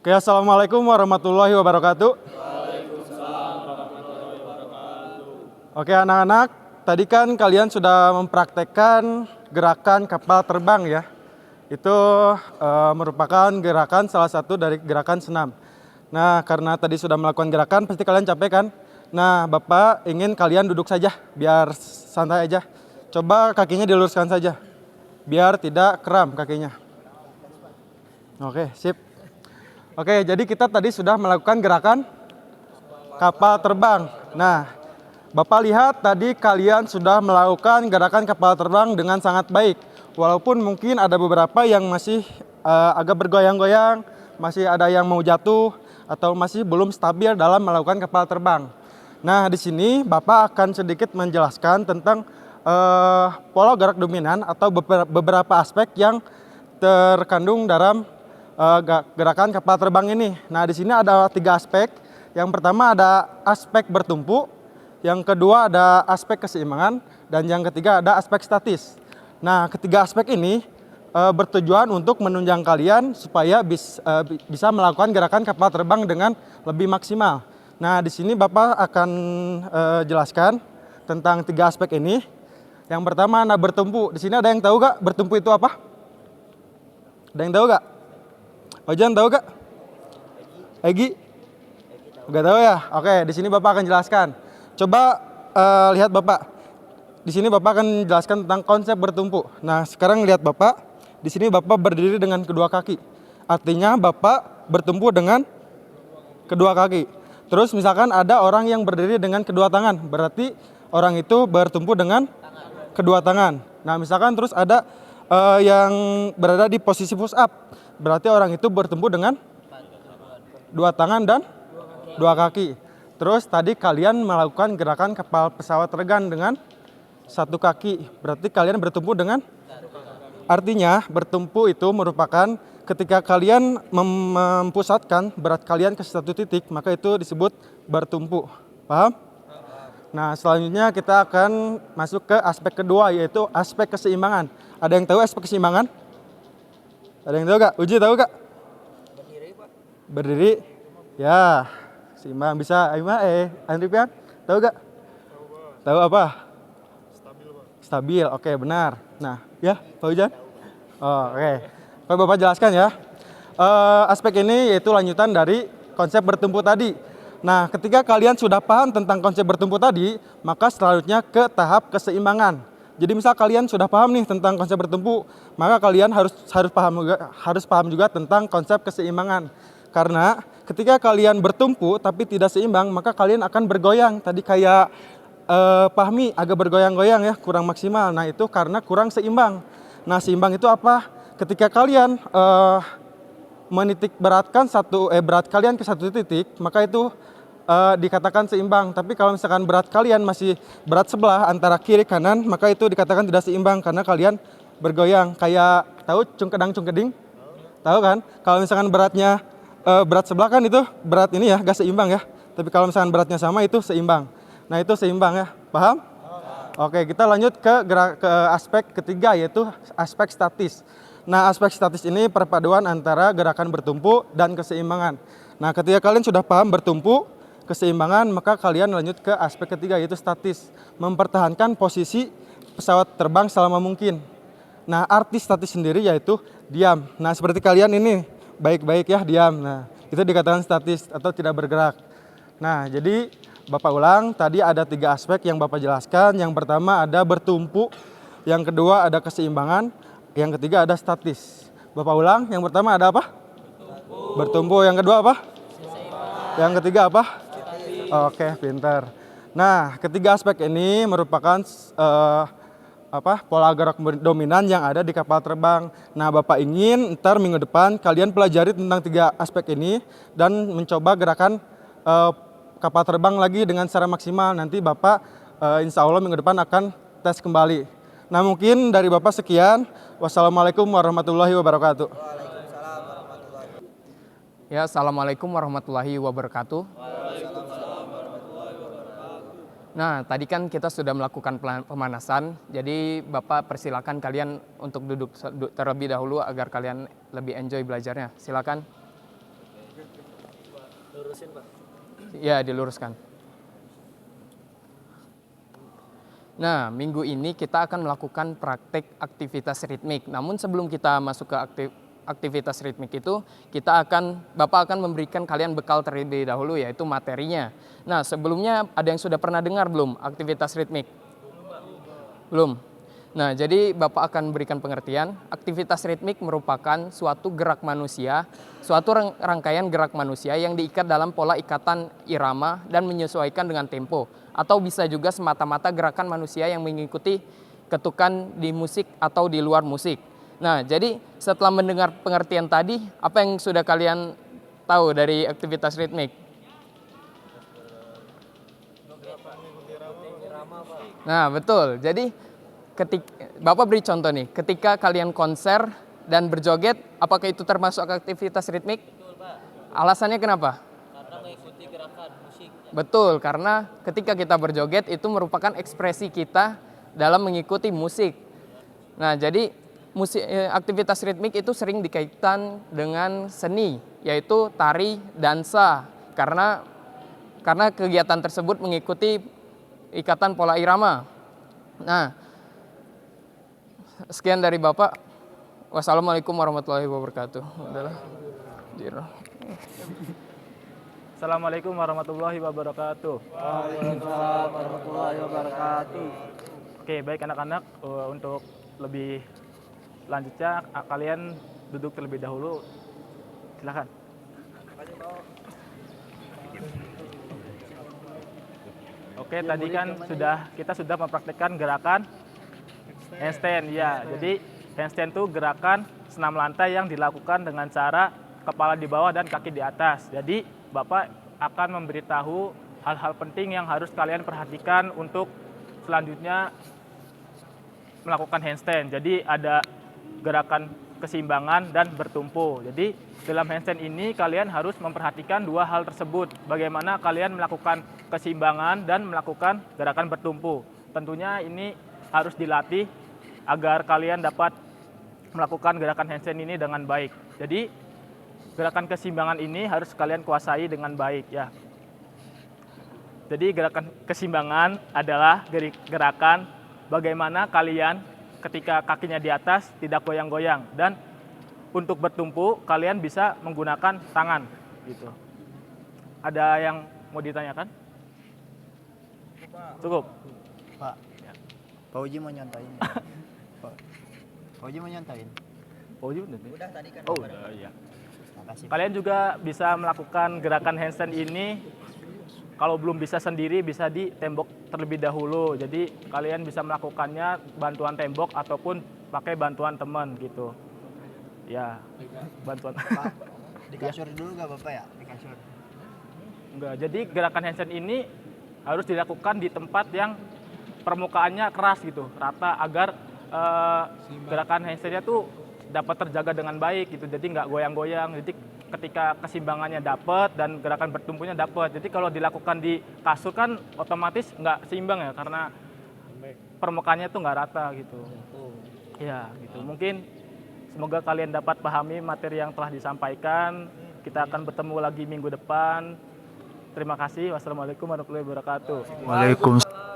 Oke, assalamualaikum warahmatullahi wabarakatuh. Oke, anak-anak, tadi kan kalian sudah mempraktekkan gerakan kapal terbang ya. Itu merupakan gerakan salah satu dari gerakan senam. Nah, karena tadi sudah melakukan gerakan, pasti kalian capek kan? Nah, Bapak ingin kalian duduk saja, biar santai aja. Coba kakinya diluruskan saja, biar tidak kram kakinya. Oke, sip. Oke, jadi kita tadi sudah melakukan gerakan kapal terbang. Nah, Bapak lihat tadi kalian sudah melakukan gerakan kapal terbang dengan sangat baik. Walaupun mungkin ada beberapa yang masih agak bergoyang-goyang, masih ada yang mau jatuh, atau masih belum stabil dalam melakukan kapal terbang. Nah, di sini Bapak akan sedikit menjelaskan tentang pola gerak dominan atau beberapa aspek yang terkandung dalam gerakan kapal terbang ini. Nah, di sini ada 3 aspek. Yang pertama ada aspek bertumpu, yang kedua ada aspek keseimbangan, dan yang ketiga ada aspek statis. Nah, ketiga aspek ini bertujuan untuk menunjang kalian supaya bisa melakukan gerakan kapal terbang dengan lebih maksimal. Nah, di sini Bapak akan jelaskan tentang 3 aspek ini. Yang pertama, nah bertumpu. Di sini ada yang tahu gak bertumpu itu apa? Ada yang tahu gak? Ojan tahu gak? Egi? Gak tahu ya? Oke, di sini Bapak akan jelaskan. Coba lihat Bapak. Di sini Bapak akan jelaskan tentang konsep bertumpu. Nah, sekarang lihat Bapak. Di sini Bapak berdiri dengan kedua kaki. Artinya Bapak bertumpu dengan kedua kaki. Terus misalkan ada orang yang berdiri dengan kedua tangan, berarti orang itu bertumpu dengan kedua tangan. Nah, misalkan terus ada yang berada di posisi push up, berarti orang itu bertumpu dengan dua tangan dan dua kaki. Terus tadi kalian melakukan gerakan kapal pesawat regan dengan satu kaki, berarti kalian bertumpu dengan, artinya bertumpu itu merupakan ketika kalian mempusatkan berat kalian ke satu titik, maka itu disebut bertumpu. Paham? Nah, selanjutnya kita akan masuk ke aspek kedua, yaitu aspek keseimbangan. Ada yang tahu aspek keseimbangan? Ada yang tahu gak? Uji tahu gak? Berdiri, Pak. Berdiri? Ya, seimbang. Bisa Aima, Andripian? Tahu gak? Tahu apa? Stabil, Pak. Stabil, oke, benar. Nah, ya, Pak Ujan? Oh, oke. Pak Bapak jelaskan ya. Aspek ini yaitu lanjutan dari konsep bertumpu tadi. Nah, ketika kalian sudah paham tentang konsep bertumpu tadi, maka selanjutnya ke tahap keseimbangan. Jadi misal kalian sudah paham nih tentang konsep bertumpu, maka kalian harus paham juga tentang konsep keseimbangan. Karena ketika kalian bertumpu tapi tidak seimbang, maka kalian akan bergoyang. Tadi kayak Fahmi agak bergoyang-goyang ya, kurang maksimal. Nah, itu karena kurang seimbang. Nah, seimbang itu apa? Ketika kalian menitik beratkan berat kalian ke satu titik, maka itu dikatakan seimbang. Tapi kalau misalkan berat kalian masih berat sebelah antara kiri kanan, maka itu dikatakan tidak seimbang karena kalian bergoyang. Kayak tahu cungkedang-cungkeding? Tahu kan? Kalau misalkan beratnya berat sebelah kan itu berat ini ya, gak seimbang ya. Tapi kalau misalkan beratnya sama itu seimbang. Nah, itu seimbang ya. Paham? Oke, kita lanjut ke aspek ketiga, yaitu aspek statis. Nah, aspek statis ini perpaduan antara gerakan bertumpu dan keseimbangan. Nah, ketika kalian sudah paham bertumpu, keseimbangan, maka kalian lanjut ke aspek ketiga, yaitu statis. Mempertahankan posisi pesawat terbang selama mungkin. Nah, arti statis sendiri yaitu diam. Nah, seperti kalian ini, baik-baik ya, diam. Nah, itu dikatakan statis atau tidak bergerak. Nah, jadi Bapak ulang, tadi ada 3 aspek yang Bapak jelaskan. Yang pertama ada bertumpu, yang kedua ada keseimbangan, yang ketiga ada statis. Bapak ulang, yang pertama ada apa? Bertumpu. Yang kedua apa? Yang ketiga apa? Oke, pintar. Nah, ketiga aspek ini merupakan pola gerak dominan yang ada di kapal terbang. Nah, Bapak ingin ntar minggu depan kalian pelajari tentang 3 aspek ini dan mencoba gerakan kapal terbang lagi dengan secara maksimal. Nanti Bapak insya Allah minggu depan akan tes kembali. Nah, mungkin dari Bapak sekian. Wassalamualaikum warahmatullahi wabarakatuh. Waalaikumsalam warahmatullahi wabarakatuh. Ya, assalamualaikum warahmatullahi wabarakatuh. Nah, tadi kan kita sudah melakukan pemanasan, jadi Bapak persilakan kalian untuk duduk terlebih dahulu agar kalian lebih enjoy belajarnya. Silakan. Lurusin Pak. Ya, diluruskan. Nah, minggu ini kita akan melakukan praktek aktivitas ritmik. Namun sebelum kita masuk ke aktivitas ritmik itu, Bapak akan memberikan kalian bekal terlebih dahulu, yaitu materinya. Nah, sebelumnya ada yang sudah pernah dengar belum aktivitas ritmik? Belum. Nah, jadi Bapak akan berikan pengertian. Aktivitas ritmik merupakan suatu gerak manusia, suatu rangkaian gerak manusia yang diikat dalam pola ikatan irama dan menyesuaikan dengan tempo. Atau bisa juga semata-mata gerakan manusia yang mengikuti ketukan di musik atau di luar musik. Nah, jadi setelah mendengar pengertian tadi, apa yang sudah kalian tahu dari aktivitas ritmik? Nah, betul. Jadi Bapak beri contoh nih, ketika kalian konser dan berjoget, apakah itu termasuk aktivitas ritmik? Betul Pak. Alasannya kenapa? Karena mengikuti gerakan musik. Betul, karena ketika kita berjoget itu merupakan ekspresi kita dalam mengikuti musik. Nah, jadi aktivitas ritmik itu sering dikaitkan dengan seni, yaitu tari, dansa. Karena kegiatan tersebut mengikuti ikatan pola irama. Nah, sekian dari Bapak. Wassalamualaikum warahmatullahi wabarakatuh. Assalamualaikum warahmatullahi wabarakatuh. Waalaikumsalam warahmatullahi wabarakatuh. Oke, baik anak-anak, untuk lebih lanjutnya kalian duduk terlebih dahulu. Silakan. Oke, tadi kan kita sudah mempraktikkan gerakan handstand ya. Jadi handstand itu gerakan senam lantai yang dilakukan dengan cara kepala di bawah dan kaki di atas. Jadi Bapak akan memberitahu hal-hal penting yang harus kalian perhatikan untuk selanjutnya melakukan handstand. Jadi ada gerakan keseimbangan dan bertumpu. Jadi dalam handstand ini kalian harus memperhatikan dua hal tersebut. Bagaimana kalian melakukan keseimbangan dan melakukan gerakan bertumpu. Tentunya ini harus dilatih agar kalian dapat melakukan gerakan handstand ini dengan baik. Jadi gerakan keseimbangan ini harus kalian kuasai dengan baik ya. Jadi gerakan keseimbangan adalah gerakan bagaimana kalian ketika kakinya di atas tidak goyang-goyang, dan untuk bertumpu kalian bisa menggunakan tangan gitu. Ada yang mau ditanyakan? Cukup. Pak, Pak Uji mau nyontain. Pak Uji mau nyontain. Oh, Udah tadi kan. oh udah, iya. Makasih. Kalian juga bisa melakukan gerakan handstand ini. Kalau belum bisa sendiri, bisa di tembok terlebih dahulu. Jadi kalian bisa melakukannya bantuan tembok ataupun pakai bantuan teman gitu. Ya, bantuan. Pak, di kasur dulu nggak Bapak ya? Di kasur. Enggak. Jadi gerakan handstand ini harus dilakukan di tempat yang permukaannya keras gitu, rata, agar gerakan handstandnya tuh dapat terjaga dengan baik gitu. Jadi nggak goyang-goyang. Jadi ketika keseimbangannya dapat dan gerakan bertumpunya dapat. Jadi kalau dilakukan di kasur kan otomatis nggak seimbang ya, karena permukaannya tuh nggak rata gitu. Ya gitu. Mungkin semoga kalian dapat pahami materi yang telah disampaikan. Kita akan bertemu lagi minggu depan. Terima kasih. Wassalamualaikum warahmatullahi wabarakatuh. Waalaikumsalam.